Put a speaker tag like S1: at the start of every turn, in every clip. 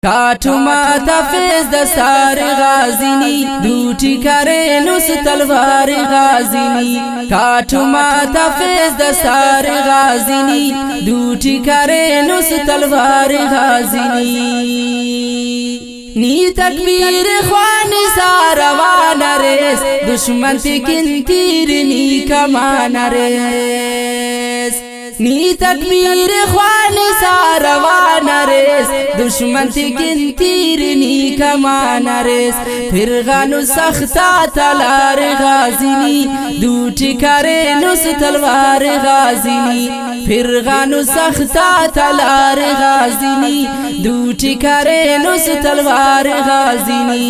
S1: काठू माता फेज दस्तार गाजिनी दूठी करे नुस तलवार गाजिनी। काठू माता फेज दस्तार गाजिनी दूठी करे नुस तलवार गाजिनी। नी तकबीर ख्वान सारवान रेस दुश्मन तिकिन तीर नी कमान रेस। नी तकबीर ख्वान सारवान रेस दुश्मन तिकिन तीर नी कमान रेस। फिर गानु सख्ता तलार गाजिनी दूठी करे नुस तलवार गाजिनी। फिर गानु सख्ता तलार गाजिनी दूठी करे नुस तलवार गाजिनी।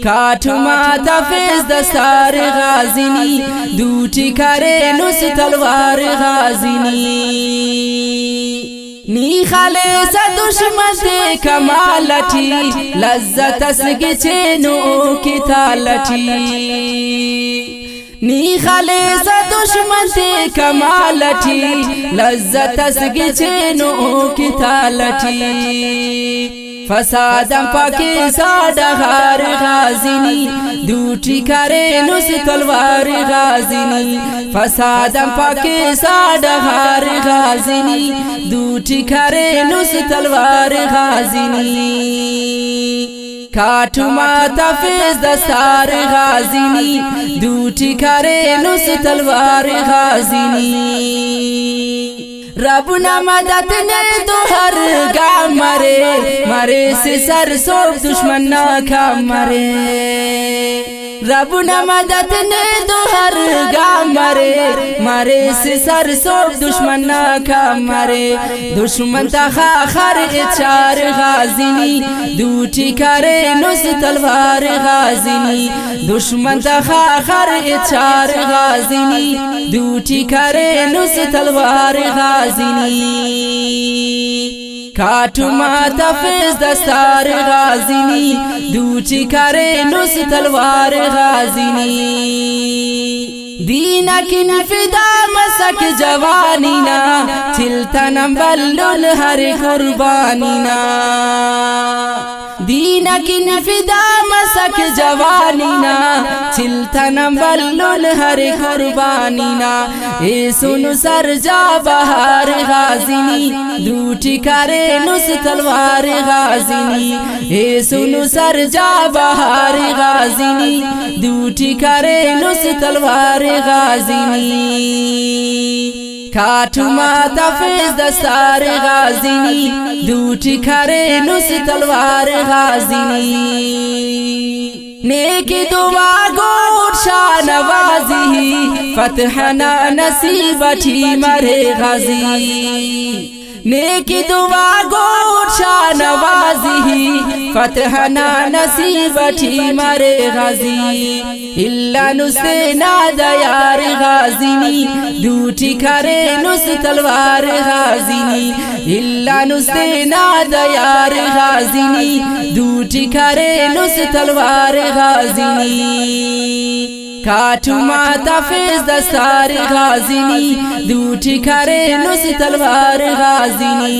S1: काठू माता फेज दस्तार गाजिनी दूठी करे नुस तलवार गाजिनी। नी खाले सा दुश्मन से कमालठी लज्जत असगे चेनो की तालठी। नी खाले सा दुश्मन से कमालठी लज्जत असगे चेनो की तालठी। फसादम पाके साडहार गाजिनी दूठी करे नुस तलवार गाजिनी। फसादम पाके साडहार गाजिनी दूठी करे नुस तलवार गाजिनी। काठू माता फेज दस्तार गाजिनी दूठी करे नुस तलवार गाजिनी। रब न मदद ने तो हर गा मरे मरे से सर सोप दुश्मन ना खा मरे। रब न मदद ने तो हर गा मरे मरे से सर सोप दुश्मन ना खा मरे। दुश्मन तखा खर चार गाजिनी दूठी करे नुस तलवार गाजिनी। दुश्मन तखा खर चार गाजिनी दूठी करे नुस तलवार गाजिनी। काठू माता फेज दस्तार गाजिनी दूठी करे नुस तलवार गाजिनी। दीना की नफिदा मसक जवानी ना चिलतनम बल्लुल हर कुर्बानी ना। दीना की नफिदा मसक जवानी ना चिलतनम बल्लुल हर कुर्बानी ना। ए सुनु सरजा बहार गाजिनी दूठी करे नुस तलवार गाजिनी। ए सुनु सरजा बहार गाजिनी दूठी करे नुस तलवार गाजिनी। काठू माता फेज दस्तार गाजिनी दूठी करे नुस तलवार गाजिनी। नेकी दुआ गोर शानवाजी फतहना नसीब ठी मरे गाजी। नेकी दुआ गोर शानवाजी फतहना नसीब ठी मरे गाजी। इल्ला नुसे ना दयार गाजिनी दूठी करे नुस तलवार गाजिनी। इल्ला नुसे ना दयार गाजिनी दूठी करे नुस तलवार गाजिनी। काठू माता फेज दस्तार गाजिनी दूठी करे नुस तलवार गाजिनी।